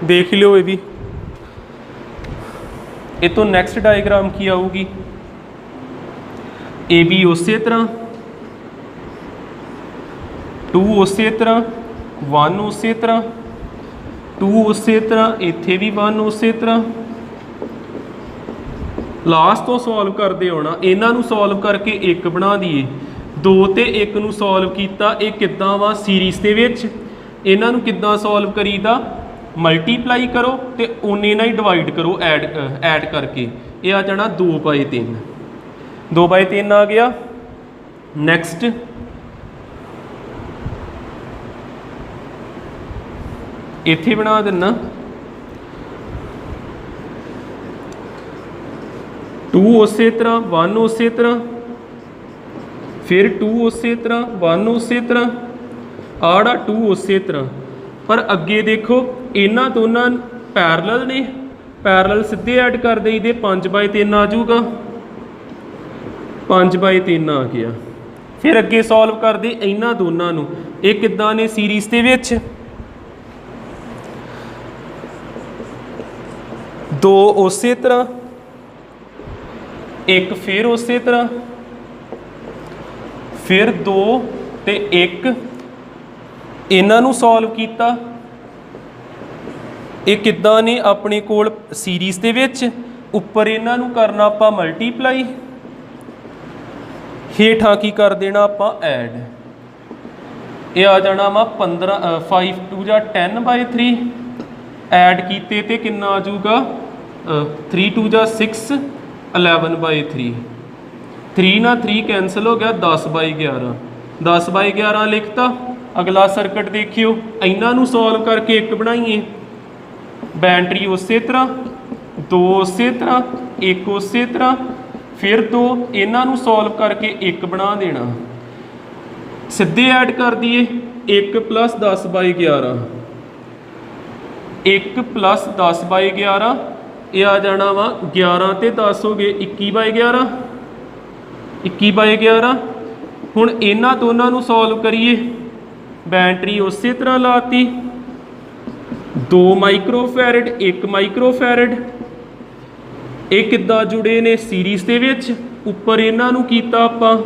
ਦੇਖ ਲਿਓ ਇਹ ਵੀ। ਇਹ ਤੋਂ ਨੈਕਸਟ ਡਾਇਗਰਾਮ ਕੀ ਆਊਗੀ, ਏ ਬੀ ਉਸੇ ਤਰ੍ਹਾਂ, 2 ਉਸੇ ਤਰ੍ਹਾਂ, 1 ਉਸੇ ਤਰ੍ਹਾਂ, 2 ਉਸੇ ਤਰ੍ਹਾਂ, ਇੱਥੇ ਵੀ 1 ਉਸੇ ਤਰ੍ਹਾਂ। ਲਾਸਟ ਤੋਂ ਸੋਲਵ ਕਰਦੇ ਆਉਣਾ, ਇਹਨਾਂ ਨੂੰ ਸੋਲਵ ਕਰਕੇ 1 ਬਣਾ ਦਈਏ। 2 ਤੇ 1 ਨੂੰ ਸੋਲਵ ਕੀਤਾ, ਇਹ ਕਿੱਦਾਂ ਵਾ ਸੀਰੀਜ਼ ਦੇ ਵਿੱਚ, ਇਹਨਾਂ ਨੂੰ ਕਿੱਦਾਂ ਸੋਲਵ ਕਰੀਦਾ, ਮਲਟੀਪਲਾਈ ਕਰੋ ਤੇ ਉਹਨੇ ਨਾਲ ਹੀ ਡਿਵਾਈਡ ਕਰੋ ਐਡ ਕਰਕੇ, ਇਹ ਆ ਜਾਣਾ 2/3। 2/3 ਆ ਗਿਆ। ਨੈਕਸਟ ਇੱਥੇ ਬਣਾ ਦਿੰਨਾ, 2 ਉਸੇ ਤਰ੍ਹਾਂ, 1 ਉਸੇ ਤਰ੍ਹਾਂ, ਫਿਰ 2 ਉਸੇ ਤਰ੍ਹਾਂ, 1 ਉਸੇ ਤਰ੍ਹਾਂ, ਆੜਾ 2 ਉਸੇ ਤਰ੍ਹਾਂ। ਪਰ ਅੱਗੇ ਦੇਖੋ ਇਹਨਾਂ ਦੋਨਾਂ ਪੈਰਲਲ ਨੇ, ਪੈਰਲਲ ਸਿੱਧੇ ਐਡ ਕਰ ਦੇਈਦੇ, 5/3 ਆ ਜਾਊਗਾ, 5/3 ਆ ਗਿਆ। ਫਿਰ ਅੱਗੇ ਸੋਲਵ ਕਰਦੇ ਇਹਨਾਂ ਦੋਨਾਂ ਨੂੰ, ਇਹ ਕਿੱਦਾਂ ਨੇ ਸੀਰੀਜ਼ ਦੇ ਵਿੱਚ, 2 ਉਸੇ ਤਰ੍ਹਾਂ, 1 ਫਿਰ ਉਸੇ ਤਰ੍ਹਾਂ, ਫਿਰ 2 ਤੇ 1, ਇਹਨਾਂ ਨੂੰ ਸੋਲਵ ਕੀਤਾ। ਇਹ ਕਿੱਦਾਂ ਨੇ ਆਪਣੇ ਕੋਲ ਸੀਰੀਜ਼ ਦੇ ਵਿੱਚ, ਉੱਪਰ ਇਹਨਾਂ ਨੂੰ ਕਰਨਾ ਆਪਾਂ ਮਲਟੀਪਲਾਈ, ਹੇਠਾਂ ਕੀ ਕਰ ਦੇਣਾ ਆਪਾਂ ਐਡ। ਇਹ ਆ ਜਾਣਾ ਵਾ 15, 5 2 ਜਾਂ 10/3, ਐਡ ਕੀਤੇ ਤੇ ਕਿੰਨਾ ਆ ਜਾਊਗਾ, 3 2 ਜਾਂ 6, 11/3। 3 ਨਾਲ 3 ਕੈਂਸਲ ਹੋ ਗਿਆ, 10/11। 10/11 ਲਿਖਤਾ। ਅਗਲਾ ਸਰਕਟ ਦੇਖਿਓ, ਇਹਨਾਂ ਨੂੰ ਸੋਲਵ ਕਰਕੇ 1 ਬਣਾਈਏ, ਬੈਟਰੀ ਉਸੇ ਤਰ੍ਹਾਂ, 2 ਉਸੇ ਤਰ੍ਹਾਂ, 1 ਉਸੇ ਤਰ੍ਹਾਂ, ਫਿਰ 2, ਇਹਨਾਂ ਨੂੰ ਸੋਲਵ ਕਰਕੇ 1 ਬਣਾ ਦੇਣਾ। ਸਿੱਧੇ ਐਡ ਕਰ ਦਈਏ, 1 + 10/11, 1 + 10/11, ਇਹ ਆ ਜਾਣਾ ਵਾ 11 ਤੇ 10 ਹੋ ਗਏ 21/11, 21/11। ਹੁਣ ਇਹਨਾਂ ਦੋਨਾਂ ਨੂੰ ਸੋਲਵ ਕਰੀਏ, ਬੈਟਰੀ ਉਸੇ ਤਰ੍ਹਾਂ ਲਾਤੀ, 2 ਮਾਈਕਰੋਫੈਰਡ, 1 ਮਾਈਕਰੋਫੈਰਡ, ਇਹ ਕਿੱਦਾਂ ਜੁੜੇ ਨੇ ਸੀਰੀਜ਼ ਦੇ ਵਿੱਚ, ਉੱਪਰ ਇਹਨਾਂ ਨੂੰ ਕੀਤਾ ਆਪਾਂ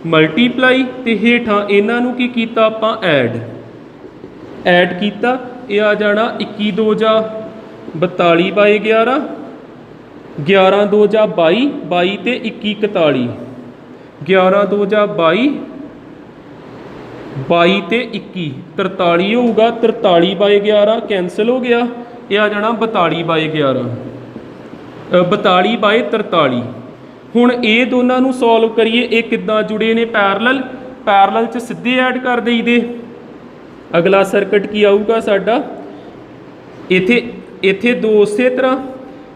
ਮਲਟੀਪਲਾਈ ਤੇ ਹੇਠਾਂ ਇਹਨਾਂ ਨੂੰ ਕੀ ਕੀਤਾ ਆਪਾਂ ਐਡ ਕੀਤਾ। ਇਹ ਆ ਜਾਣਾ 21 2 ਜਾਂ 42 ਬਾਏ 11, 11 2 ਜਾਂ 22, 22 ਤੇ 21 41, 11 2 ਜਾਂ 22, 22 ਤੇ 21 43 ਹੋਊਗਾ। 43 ਬਾਏ 11 ਕੈਂਸਲ ਹੋ ਗਿਆ, ਇਹ ਆ ਜਾਣਾ 42 ਬਾਏ 11, 42 ਬਾਏ 43। ਹੁਣ ਇਹ ਦੋਨਾਂ ਨੂੰ ਸੋਲਵ ਕਰੀਏ, ਇਹ ਕਿੱਦਾਂ ਜੁੜੇ ਨੇ? ਪੈਰਲਲ, ਪੈਰਲਲ 'ਚ ਸਿੱਧੇ ਐਡ ਕਰ ਦੇਈਦੇ। ਅਗਲਾ ਸਰਕਟ ਕੀ ਆਊਗਾ ਸਾਡਾ? ਇੱਥੇ ਦੋ ਉਸੇ ਤਰ੍ਹਾਂ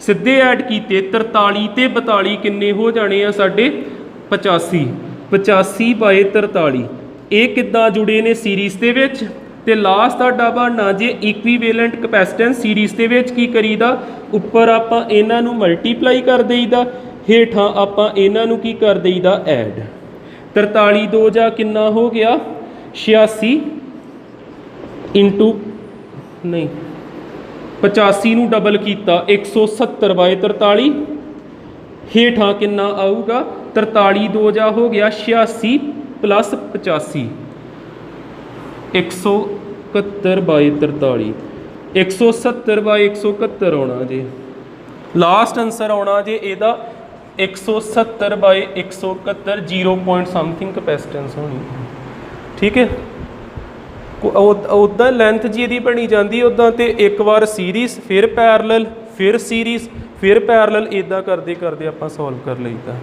ਸਿੱਧੇ ਐਡ ਕੀਤੇ, 43 ਤੇ 42 ਕਿੰਨੇ ਹੋ ਜਾਣੇ ਆ ਸਾਡੇ? 85, 85 ਬਾਏ 43। ਇਹ ਕਿੱਦਾਂ ਜੁੜੇ ਨੇ? ਸੀਰੀਜ਼ ਦੇ ਵਿੱਚ। ਤੇ ਲਾਸਟ ਤੁਹਾਡਾ ਬਣਨਾ ਜੇ ਇਕੁਈਵੈਲੈਂਟ ਕਪੈਸਿਟੈਂਸ। ਸੀਰੀਜ਼ ਦੇ ਵਿੱਚ ਕੀ ਕਰੀਦਾ? ਉੱਪਰ ਆਪਾਂ ਇਹਨਾਂ ਨੂੰ ਮਲਟੀਪਲਾਈ ਕਰ ਦੇਈਦਾ, ਹੇਠਾਂ ਆਪਾਂ ਇਹਨਾਂ ਨੂੰ ਕੀ ਕਰ ਦੇਈਦਾ? ਐਡ। 43 2 ਜਾਂ ਕਿੰਨਾ ਹੋ ਗਿਆ? 86 ਇੰਟੂ ਨਹੀਂ 85 ਨੂੰ ਡਬਲ ਕੀਤਾ 170 ਬਾਏ 43, ਹੇਠਾਂ ਕਿੰਨਾ ਆਊਗਾ? 43 2 ਜਾਂ ਹੋ ਗਿਆ 86 ਪਲੱਸ 85, 171 ਬਾਏ 43, 170 ਬਾਏ 171 ਆਉਣਾ ਜੇ। ਲਾਸਟ ਆਨਸਰ ਆਉਣਾ ਜੇ ਇਹਦਾ 170 ਬਾਏ 171, 0 ਪੁਆਇੰਟ ਸਮਥਿੰਗ ਕਪੈਸਿਟੈਂਸ ਹੋਣੀ। ਠੀਕ ਹੈ, ਉੱਦਾਂ ਲੈਂਥ ਜੀ ਇਹਦੀ ਬਣੀ ਜਾਂਦੀ ਉੱਦਾਂ, ਤੇ ਇੱਕ ਵਾਰ ਸੀਰੀਜ਼ ਫਿਰ ਪੈਰਲਲ ਫਿਰ ਸੀਰੀਜ਼ ਫਿਰ ਪੈਰਲਲ, ਇੱਦਾਂ ਕਰਦੇ ਕਰਦੇ ਆਪਾਂ ਸੋਲਵ ਕਰ ਲਈਦਾ।